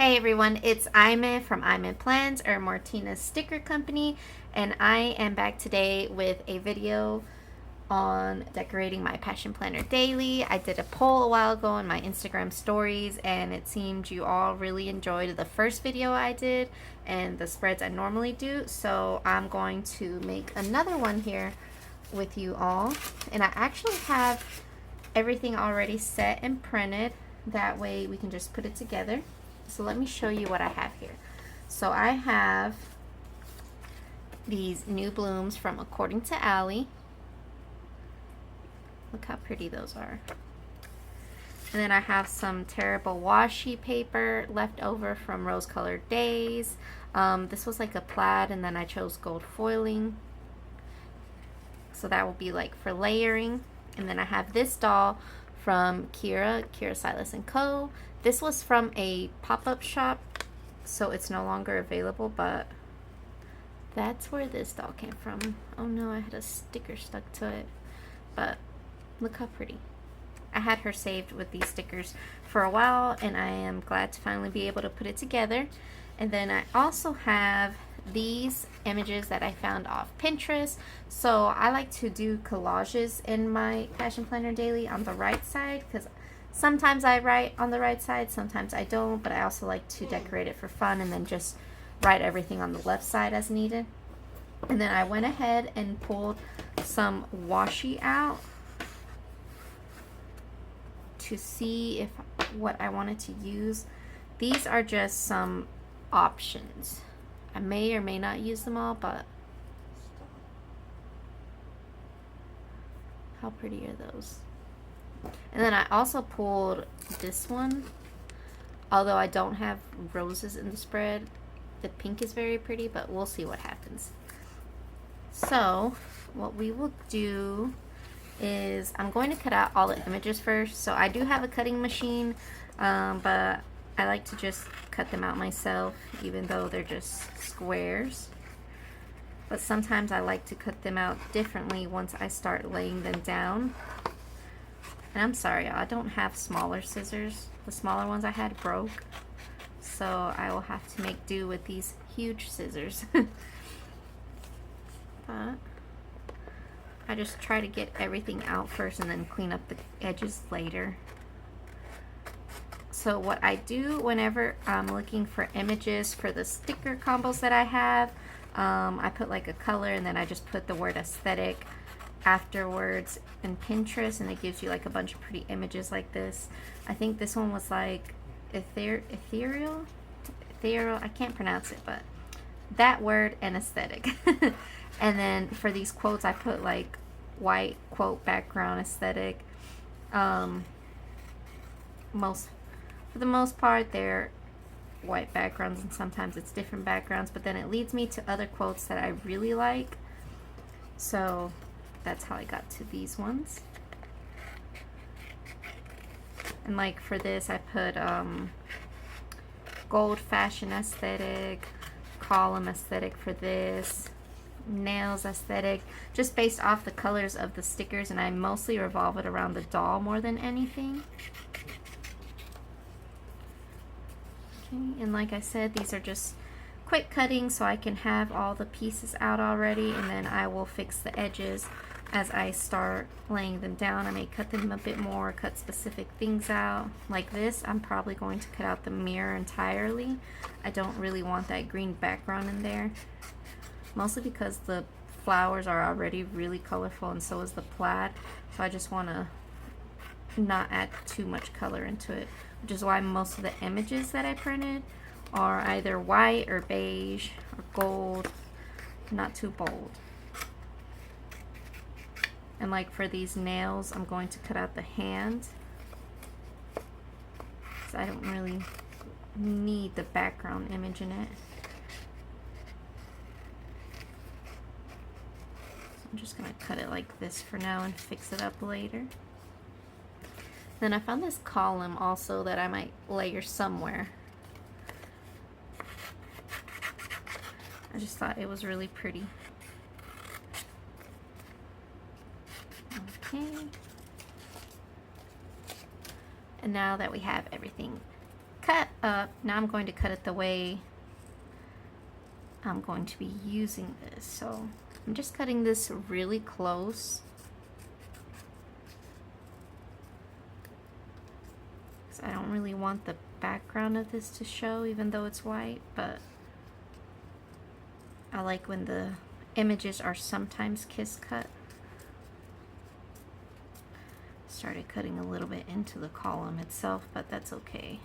Hey everyone, it's Iman from Iman Plans or Martinez Sticker Company, and I am back today with a video on decorating my passion planner daily. I did a poll a while ago on my Instagram stories, and it seemed you all really enjoyed the first video I did and the spreads I normally do, so I'm going to make another one here with you all. And I actually have everything already set and printed, that way we can just put it together. So let me show you what I have here. So I have these new blooms from According to Allie. Look how pretty those are. And then I have some terrible washi paper left over from Rosecoloreddaze. This was like a plaid, and then I chose gold foiling. So that will be like for layering. And then I have this doll from Silas Co. This was from a pop-up shop, so it's no longer available, but that's where this doll came from. Oh no, I had a sticker stuck to it, but look how pretty. I had her saved with these stickers for a while, and I am glad to finally be able to put it together. And then I also have these images that I found off Pinterest. So I like to do collages in my passion planner daily on the right side, because sometimes I write on the right side, sometimes I don't, but I also like to decorate it for fun and then just write everything on the left side as needed. And then I went ahead and pulled some washi out to see if what I wanted to use. These are just some options. I may or may not use them all, but how pretty are those? And then I also pulled this one. Although I don't have roses in the spread, the pink is very pretty, but we'll see what happens. So what we will do is I'm going to cut out all the images first. So I do have a cutting machine, but I like to just cut them out myself, even though they're just squares. But sometimes I like to cut them out differently once I start laying them down. And I'm sorry, I don't have smaller scissors. The smaller ones I had broke, so I will have to make do with these huge scissors. But I just try to get everything out first and then clean up the edges later. So what I do whenever I'm looking for images for the sticker combos that I have, I put like a color and then I just put the word aesthetic afterwards in Pinterest, and it gives you like a bunch of pretty images like this. I think this one was like ethereal, I can't pronounce it, but that word and aesthetic. And then for these quotes I put like white quote background aesthetic. For the most part they're white backgrounds, and sometimes it's different backgrounds, but then it leads me to other quotes that I really like. So that's how I got to these ones. And like for this I put gold fashion aesthetic, column aesthetic for this, nails aesthetic, just based off the colors of the stickers, and I mostly revolve it around the doll more than anything. Okay, and like I said, these are just quick cutting so I can have all the pieces out already, and then I will fix the edges as I start laying them down. I may cut them a bit more, cut specific things out. Like this, I'm probably going to cut out the mirror entirely. I don't really want that green background in there, mostly because the flowers are already really colorful and so is the plaid, so I just want to not add too much color into it, which is why most of the images that I printed are either white or beige or gold, not too bold. And like for these nails, I'm going to cut out the hand, so I don't really need the background image in it. So I'm just gonna cut it like this for now and fix it up later. Then I found this column also that I might layer somewhere. I just thought it was really pretty. Okay. And now that we have everything cut up. Now I'm going to cut it the way I'm going to be using this. So I'm just cutting this really close. Because I don't really want the background of this to show, even though it's white, but I like when the images are sometimes kiss cut. Started cutting a little bit into the column itself, but that's okay.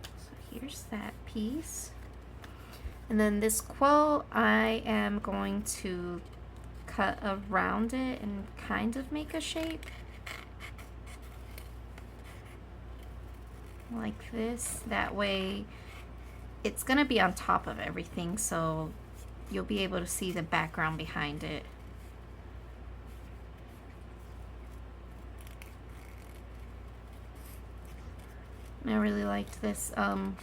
So here's that piece. And then this quote, I am going to cut around it and kind of make a shape. Like this. That way it's gonna be on top of everything, so you'll be able to see the background behind it. I really liked this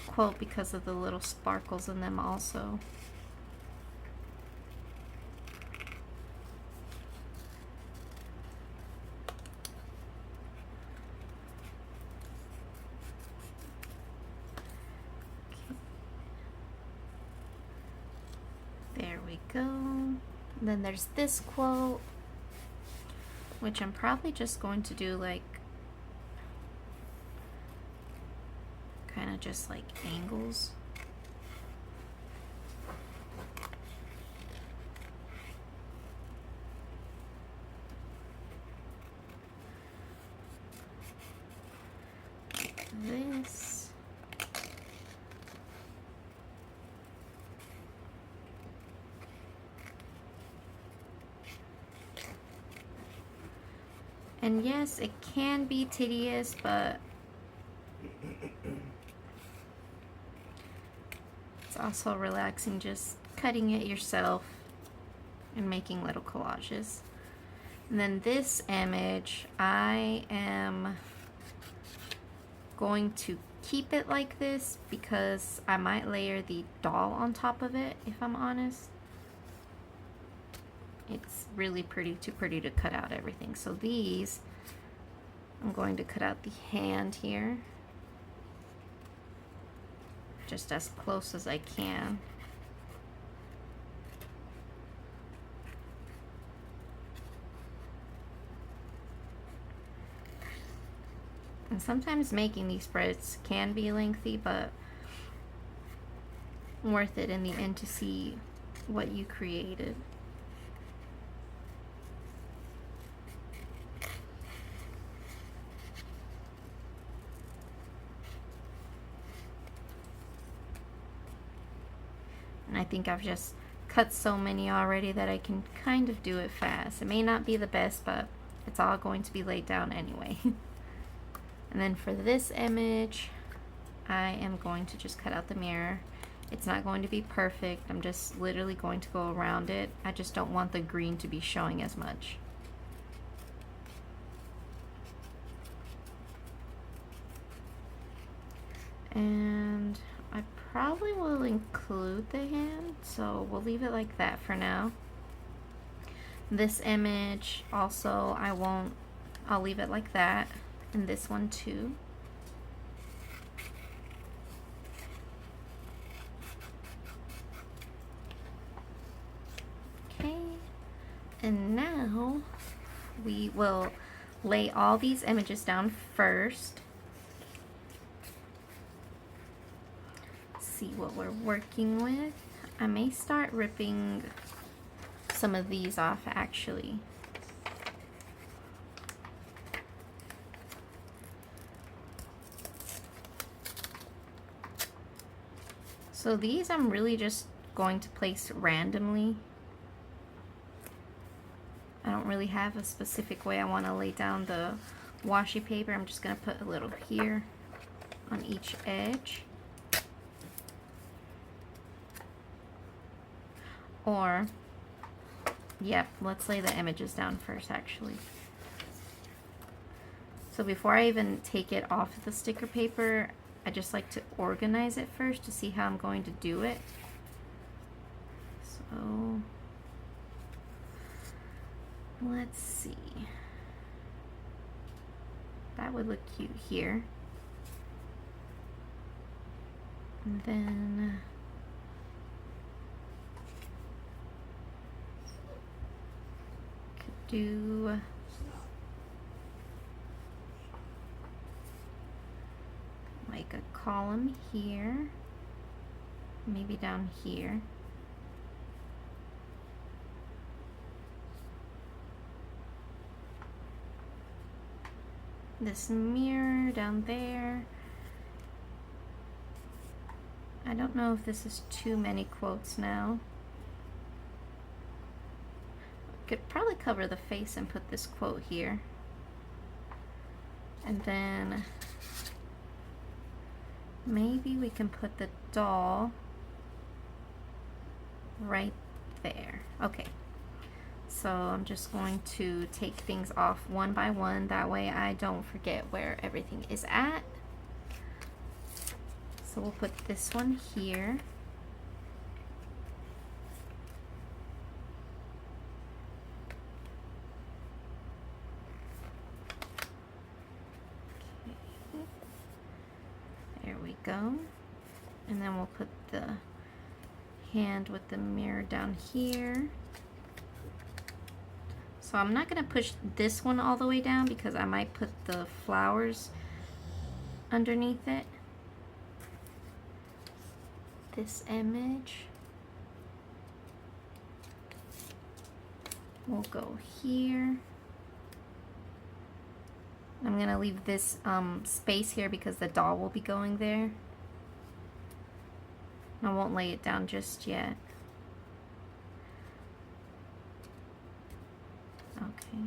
quote because of the little sparkles in them also. There we go. And then there's this quote, which I'm probably just going to do like kind of just like angles. Like this. And yes, it can be tedious, but it's also relaxing just cutting it yourself and making little collages. And then this image, I am going to keep it like this because I might layer the doll on top of it, if I'm honest. It's really too pretty to cut out everything. So these, I'm going to cut out the hand here, just as close as I can. And sometimes making these spreads can be lengthy, but worth it in the end to see what you created. And I think I've just cut so many already that I can kind of do it fast. It may not be the best, but it's all going to be laid down anyway. And then for this image, I am going to just cut out the mirror. It's not going to be perfect. I'm just literally going to go around it. I just don't want the green to be showing as much. And I probably will include the hand, so we'll leave it like that for now. This image also, I'll leave it like that, and this one too. Okay, and now we will lay all these images down first. See what we're working with. I may start ripping some of these off actually. So these I'm really just going to place randomly. I don't really have a specific way I want to lay down the washi paper. I'm just going to put a little here on each edge. Or, yep, let's lay the images down first actually. So before I even take it off the sticker paper, I just like to organize it first to see how I'm going to do it. So, let's see. That would look cute here. And then could do like a column here, maybe down here. This mirror down there. I don't know if this is too many quotes now. Could probably cover the face and put this quote here. And then maybe we can put the doll right there. Okay. So I'm just going to take things off one by one. That way I don't forget where everything is at. So we'll put this one here. Okay. There we go. And then we'll put the hand with the mirror down here. So I'm not going to push this one all the way down because I might put the flowers underneath it. This image will go here. I'm going to leave this space here because the doll will be going there. I won't lay it down just yet. Okay.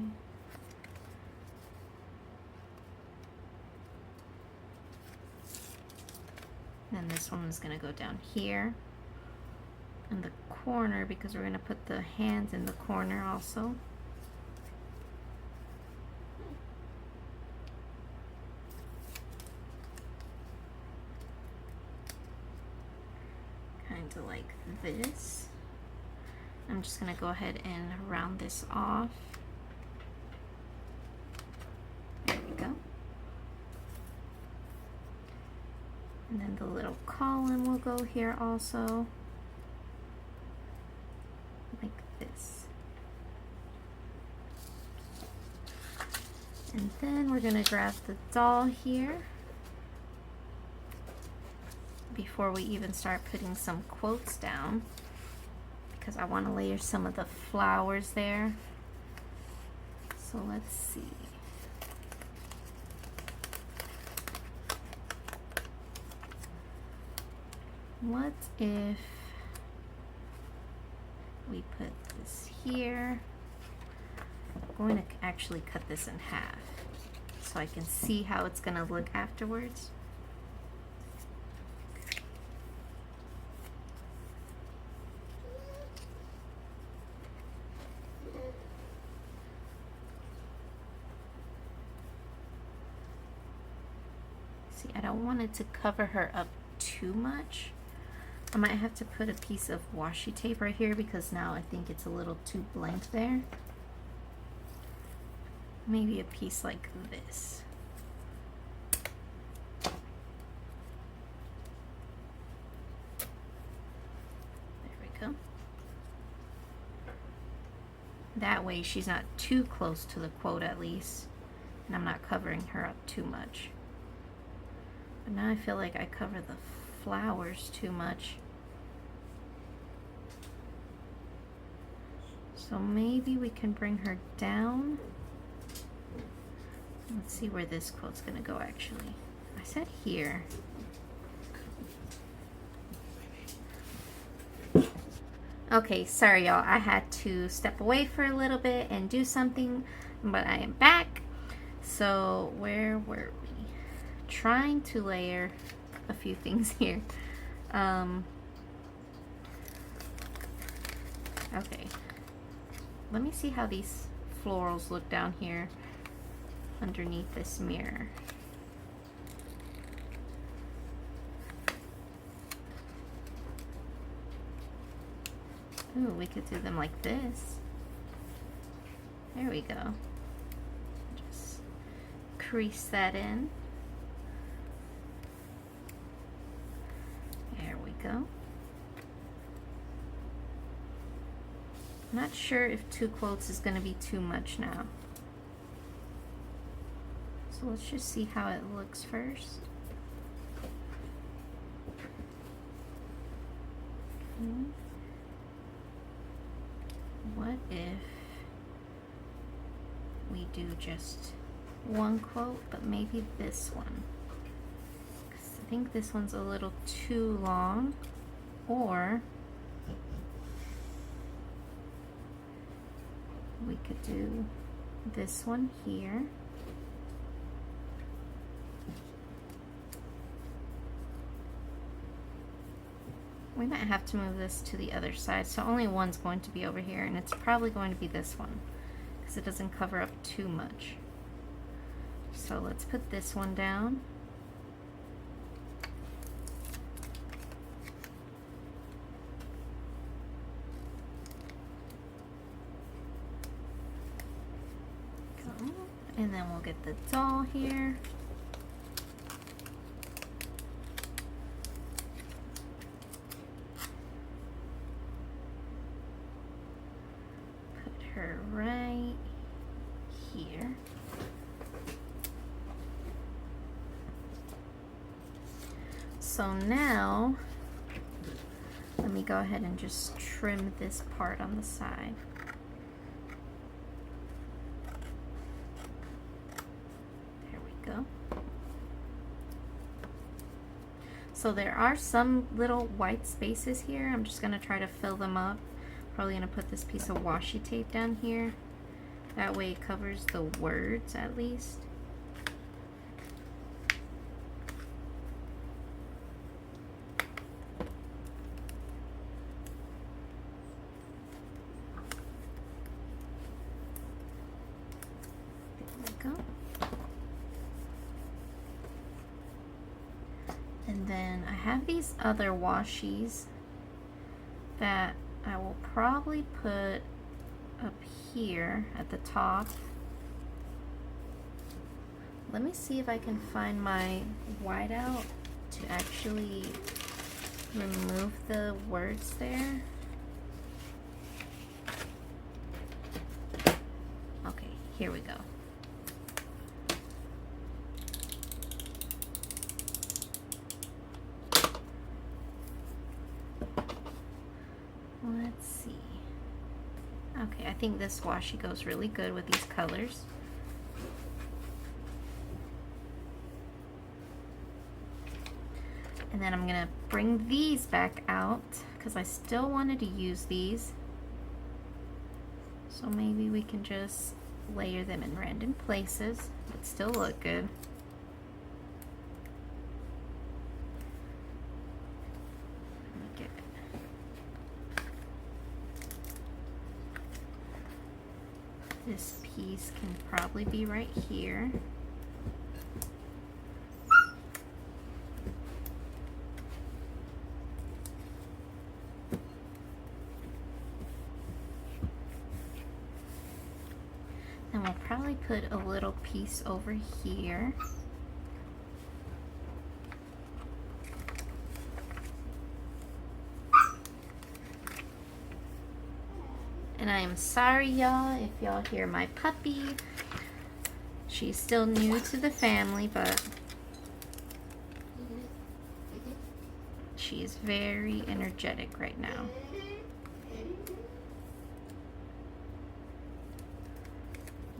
Then this one is going to go down here in the corner because we're going to put the hands in the corner also. Kind of like this. I'm just going to go ahead and round this off. There we go. And then the little column will go here also. Like this. And then we're going to grab the doll here before we even start putting some quotes down, because I want to layer some of the flowers there. So let's see. What if we put this here? I'm going to actually cut this in half so I can see how it's going to look afterwards. See, I don't want it to cover her up too much. I might have to put a piece of washi tape right here because now I think it's a little too blank there. Maybe a piece like this. There we go. That way she's not too close to the quote at least, and I'm not covering her up too much. But now I feel like I cover the flowers too much. So maybe we can bring her down. Let's see where this quote's gonna go actually. I said here. Okay, sorry y'all. I had to step away for a little bit and do something, but I am back. So where were we? Trying to layer a few things here. Okay. Let me see how these florals look down here underneath this mirror. Ooh, we could do them like this. There we go. Just crease that in. There we go. I'm not sure if 2 quotes is going to be too much now. So let's just see how it looks first. Okay. What if we do just 1 quote, but maybe this one? Because I think this one's a little too long. Or we could do this one here. We might have to move this to the other side, so only one's going to be over here, and it's probably going to be this one because it doesn't cover up too much. So let's put this one down. Go. And then we'll get the doll here. Her right here. So now let me go ahead and just trim this part on the side. There we go. So there are some little white spaces here. I'm just going to try to fill them up. Probably going to put this piece of washi tape down here. That way it covers the words at least. There we go. And then I have these other washies that I will probably put up here at the top. Let me see if I can find my whiteout to actually remove the words there. Okay, here we go. Let's see. Okay, I think this washi goes really good with these colors. And then I'm gonna bring these back out because I still wanted to use these. So maybe we can just layer them in random places, but still look good. This piece can probably be right here. And we'll probably put a little piece over here. And I am sorry, y'all, if y'all hear my puppy. She's still new to the family, but she is very energetic right now.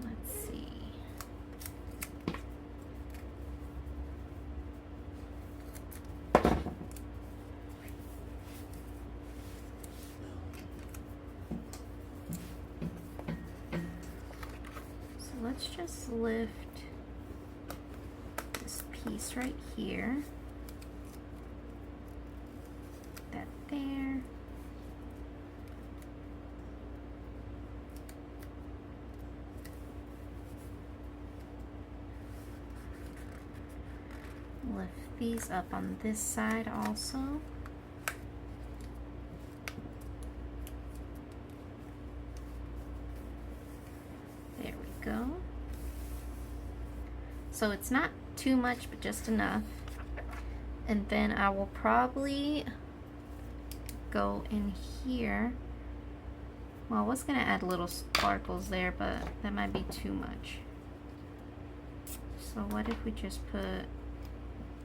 Let's see. Let's just lift this piece right here, that there, lift these up on this side also. Go. So it's not too much, but just enough. And then I will probably go in here. Well, I was gonna add little sparkles there, but that might be too much. So what if we just put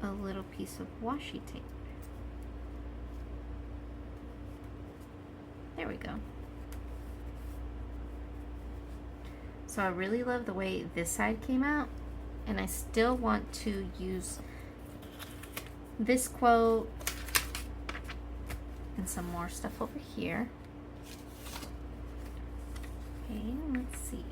a little piece of washi tape? There we go. So I really love the way this side came out, and I still want to use this quote and some more stuff over here. Okay, let's see.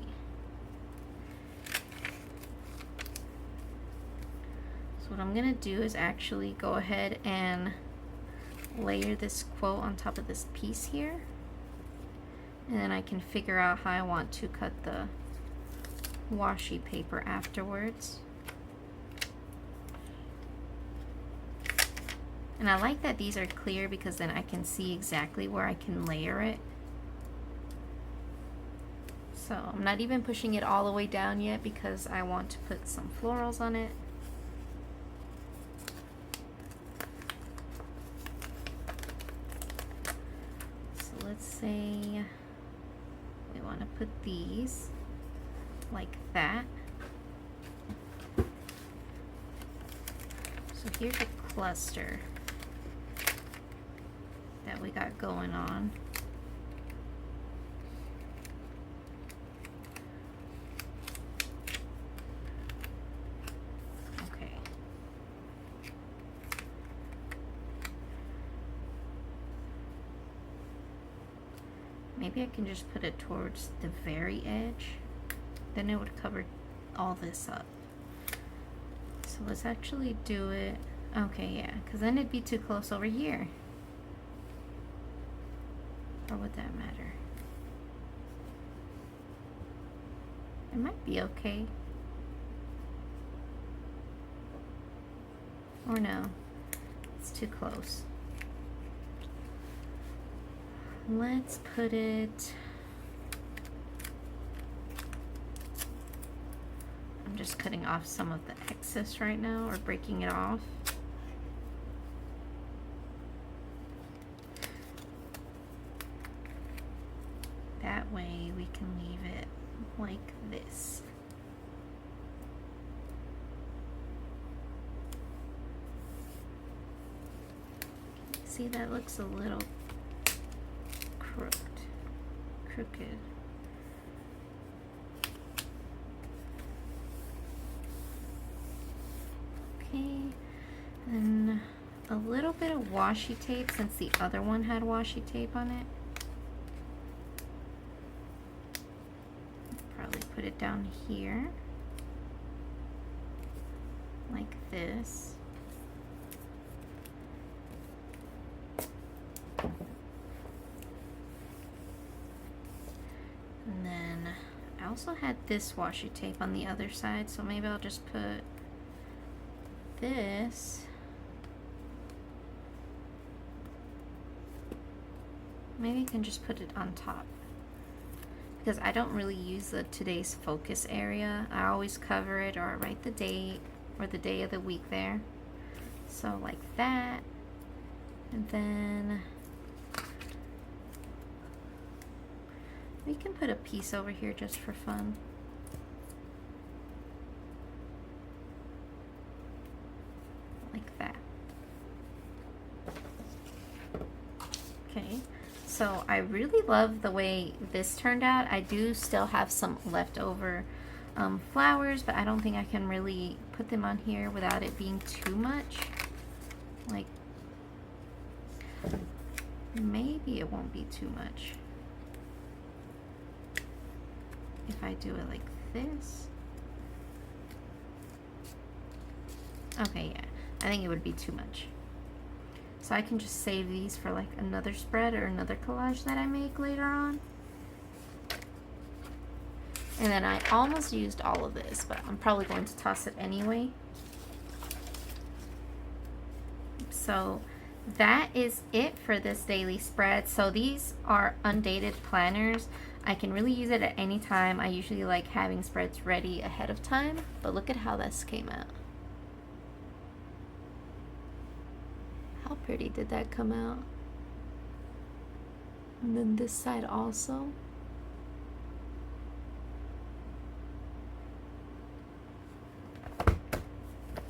So what I'm gonna do is actually go ahead and layer this quote on top of this piece here, and then I can figure out how I want to cut the washi paper afterwards. And I like that these are clear because then I can see exactly where I can layer it. So I'm not even pushing it all the way down yet because I want to put some florals on it. So let's say we want to put these like that. So here's a cluster that we got going on. Okay. Maybe I can just put it towards the very edge. Then it would cover all this up. So let's actually do it. Okay, yeah, because then it'd be too close over here. Or would that matter? It might be okay. Or no, it's too close. Let's put it... I'm just cutting off some of the excess right now, or breaking it off. That way we can leave it like this. See, that looks a little crooked. Okay, and a little bit of washi tape since the other one had washi tape on it. Probably put it down here, like this. And then I also had this washi tape on the other side, so maybe I'll just put this. Maybe you can just put it on top, because I don't really use the today's focus area. I always cover it, or I write the date or the day of the week there. So like that, and then we can put a piece over here just for fun. Like that. Okay, so I really love the way this turned out. I do still have some leftover flowers, but I don't think I can really put them on here without it being too much. Like, maybe it won't be too much if I do it like this. Okay, yeah, I think it would be too much. So I can just save these for like another spread or another collage that I make later on. And then I almost used all of this, but I'm probably going to toss it anyway. So that is it for this daily spread. So these are undated planners. I can really use it at any time. I usually like having spreads ready ahead of time, but look at how this came out. How pretty did that come out? And then this side also.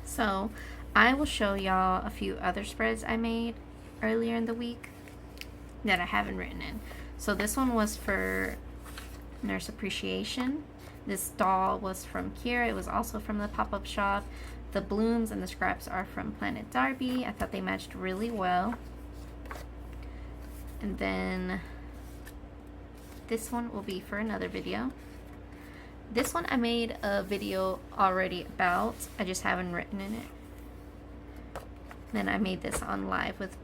So I will show y'all a few other spreads I made earlier in the week that I haven't written in. So this one was for Nurse Appreciation. This doll was from Kira. It was also from the pop-up shop. The blooms and the scraps are from Planet Darby. I thought they matched really well. And then this one will be for another video. This one I made a video already about. I just haven't written in it. Then I made this on live with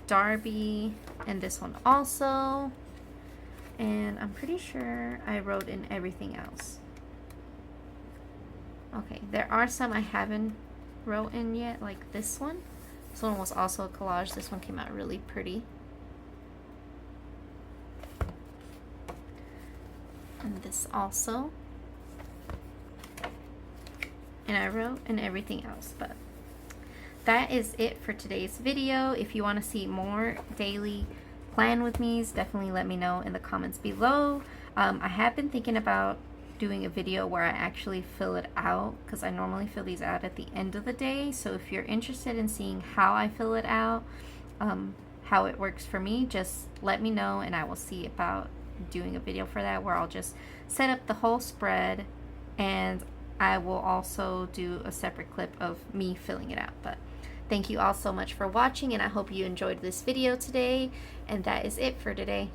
Darby, and this one also. And I'm pretty sure I wrote in everything else. Okay, there are some I haven't wrote in yet, like this one. This one was also a collage. This one came out really pretty. And this also. And I wrote in everything else, but that is it for today's video. If you want to see more daily plan with me's, definitely let me know in the comments below. I have been thinking about doing a video where I actually fill it out, because I normally fill these out at the end of the day. So if you're interested in seeing how I fill it out, how it works for me, just let me know and I will see about doing a video for that, where I'll just set up the whole spread, and I will also do a separate clip of me filling it out. But thank you all so much for watching, and I hope you enjoyed this video today, and that is it for today.